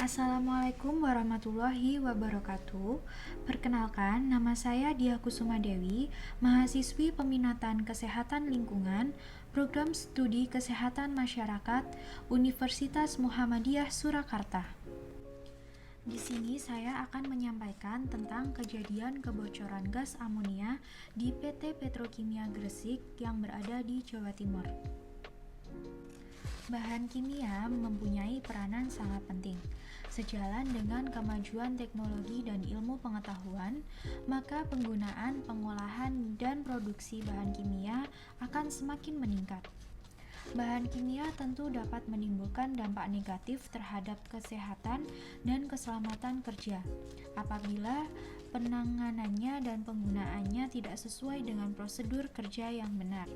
Assalamualaikum warahmatullahi wabarakatuh. Perkenalkan, nama saya Diah Kusuma Dewi, mahasiswi peminatan Kesehatan Lingkungan, Program Studi Kesehatan Masyarakat, Universitas Muhammadiyah Surakarta. Di sini saya akan menyampaikan tentang kejadian kebocoran gas amonia di PT Petrokimia Gresik yang berada di Jawa Timur. Bahan kimia mempunyai peranan sangat penting. Sejalan dengan kemajuan teknologi dan ilmu pengetahuan, maka penggunaan, pengolahan, dan produksi bahan kimia akan semakin meningkat. Bahan kimia tentu dapat menimbulkan dampak negatif terhadap kesehatan dan keselamatan kerja apabila penanganannya dan penggunaannya tidak sesuai dengan prosedur kerja yang benar,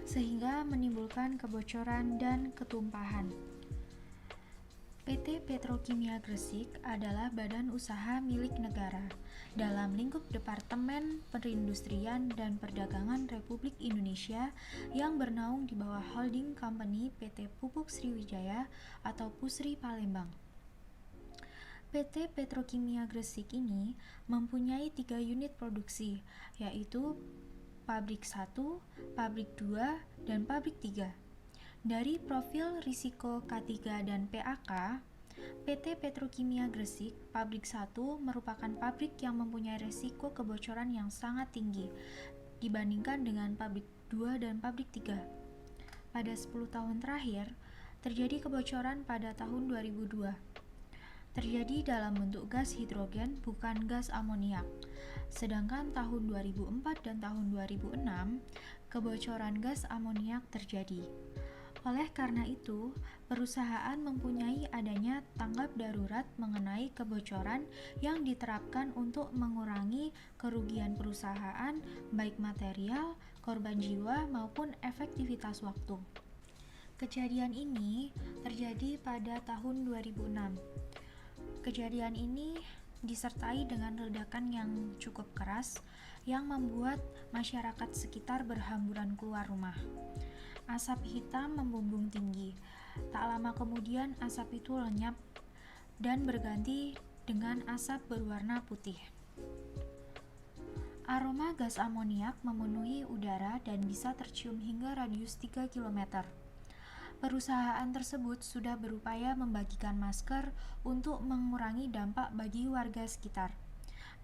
sehingga menimbulkan kebocoran dan ketumpahan. PT Petrokimia Gresik adalah badan usaha milik negara dalam lingkup Departemen Perindustrian dan Perdagangan Republik Indonesia yang bernaung di bawah holding company PT Pupuk Sriwijaya atau Pusri Palembang. PT Petrokimia Gresik ini mempunyai 3 unit produksi, yaitu Pabrik 1, Pabrik 2, dan Pabrik 3. Dari profil risiko K3 dan PAK, PT Petrokimia Gresik Pabrik 1 merupakan pabrik yang mempunyai risiko kebocoran yang sangat tinggi dibandingkan dengan Pabrik 2 dan Pabrik 3. Pada 10 tahun terakhir, terjadi kebocoran pada tahun 2002. Terjadi dalam bentuk gas hidrogen, bukan gas amoniak. Sedangkan tahun 2004 dan tahun 2006, kebocoran gas amoniak terjadi. Oleh karena itu, perusahaan mempunyai adanya tanggap darurat mengenai kebocoran yang diterapkan untuk mengurangi kerugian perusahaan, baik material, korban jiwa, maupun efektivitas waktu. Kejadian ini terjadi pada tahun 2006. Kejadian ini disertai dengan ledakan yang cukup keras yang membuat masyarakat sekitar berhamburan keluar rumah. Asap hitam membumbung tinggi. Tak lama kemudian asap itu lenyap dan berganti dengan asap berwarna putih. Aroma gas amoniak memenuhi udara dan bisa tercium hingga radius 3 km. Perusahaan tersebut sudah berupaya membagikan masker untuk mengurangi dampak bagi warga sekitar.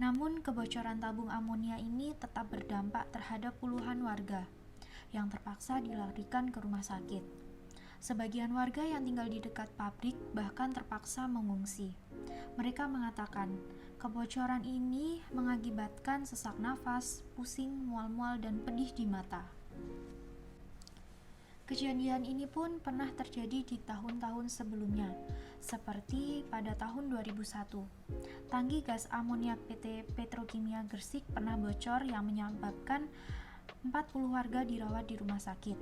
Namun kebocoran tabung amonia ini tetap berdampak terhadap puluhan warga yang terpaksa dilarikan ke rumah sakit. Sebagian warga yang tinggal di dekat pabrik bahkan terpaksa mengungsi. Mereka mengatakan, kebocoran ini mengakibatkan sesak nafas, pusing, mual-mual, dan pedih di mata. Kejadian ini pun pernah terjadi di tahun-tahun sebelumnya, seperti pada tahun 2001. Tangki gas amoniak PT Petrokimia Gresik pernah bocor yang menyebabkan 40 warga dirawat di rumah sakit.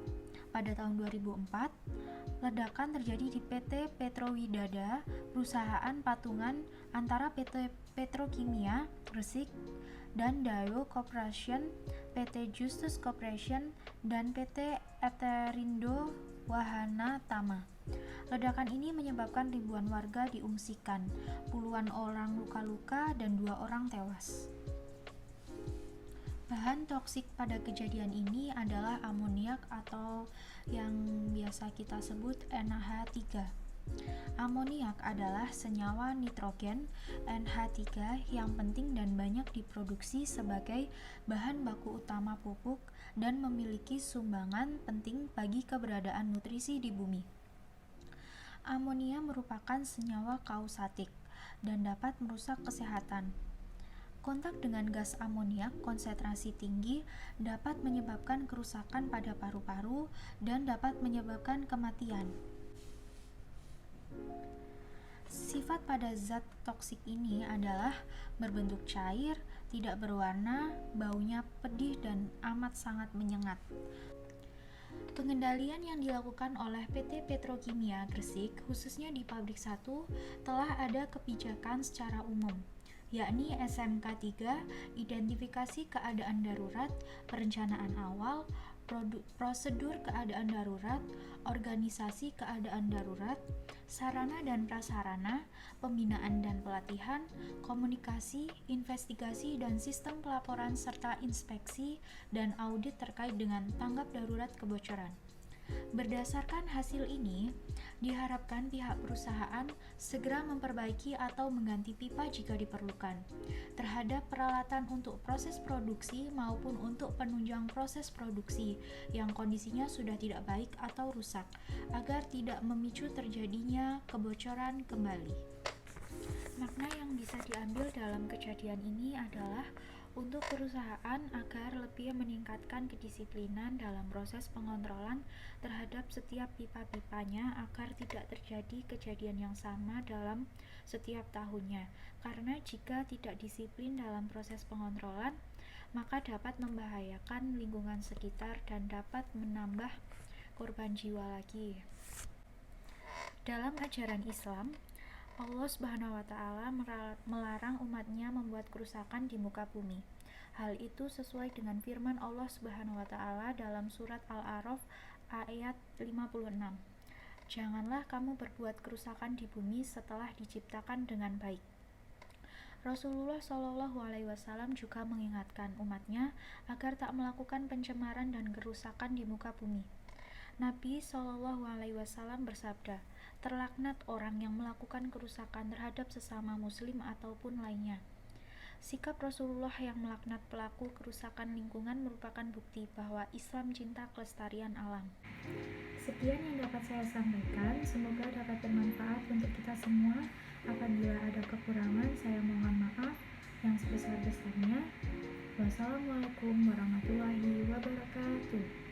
Pada tahun 2004, ledakan terjadi di PT Petrowidada, perusahaan patungan antara PT Petrokimia Gresik dan Daewoo Corporation, PT Justus Corporation, dan PT Eterindo Wahana Tama. Ledakan ini menyebabkan ribuan warga diungsikan, puluhan orang luka-luka, dan 2 orang tewas. Bahan toksik pada kejadian ini adalah amoniak atau yang biasa kita sebut NH3. Amoniak adalah senyawa nitrogen NH3 yang penting dan banyak diproduksi sebagai bahan baku utama pupuk dan memiliki sumbangan penting bagi keberadaan nutrisi di bumi. Amonia merupakan senyawa kausatik dan dapat merusak kesehatan. Kontak dengan gas amoniak konsentrasi tinggi dapat menyebabkan kerusakan pada paru-paru dan dapat menyebabkan kematian. Sifat pada zat toksik ini adalah berbentuk cair, tidak berwarna, baunya pedih dan amat sangat menyengat. Pengendalian yang dilakukan oleh PT Petrokimia Gresik, khususnya di Pabrik 1, telah ada kebijakan secara umum, yakni SMK 3, identifikasi keadaan darurat, perencanaan awal, prosedur keadaan darurat, organisasi keadaan darurat, sarana dan prasarana, pembinaan dan pelatihan, komunikasi, investigasi dan sistem pelaporan serta inspeksi dan audit terkait dengan tanggap darurat kebocoran. Berdasarkan hasil ini, diharapkan pihak perusahaan segera memperbaiki atau mengganti pipa jika diperlukan, terhadap peralatan untuk proses produksi maupun untuk penunjang proses produksi yang kondisinya sudah tidak baik atau rusak, agar tidak memicu terjadinya kebocoran kembali. Makna yang bisa diambil dalam kejadian ini adalah untuk perusahaan agar lebih meningkatkan kedisiplinan dalam proses pengontrolan terhadap setiap pipa-pipanya agar tidak terjadi kejadian yang sama dalam setiap tahunnya. Karena jika tidak disiplin dalam proses pengontrolan, maka dapat membahayakan lingkungan sekitar dan dapat menambah korban jiwa lagi. Dalam ajaran Islam, Allah Subhanahu wa Ta'ala melarang umatnya membuat kerusakan di muka bumi. Hal itu sesuai dengan firman Allah Subhanahu wa Ta'ala dalam surat Al-A'raf ayat 56. Janganlah kamu berbuat kerusakan di bumi setelah diciptakan dengan baik. Rasulullah Shallallahu Alaihi Wasallam juga mengingatkan umatnya agar tak melakukan pencemaran dan kerusakan di muka bumi. Nabi Shallallahu Alaihi Wasallam bersabda, terlaknat orang yang melakukan kerusakan terhadap sesama muslim ataupun lainnya. Sikap Rasulullah yang melaknat pelaku kerusakan lingkungan merupakan bukti bahwa Islam cinta kelestarian alam. Sekian yang dapat saya sampaikan, semoga dapat bermanfaat untuk kita semua. Apabila ada kekurangan, saya mohon maaf yang sebesar-besarnya. Wassalamualaikum warahmatullahi wabarakatuh.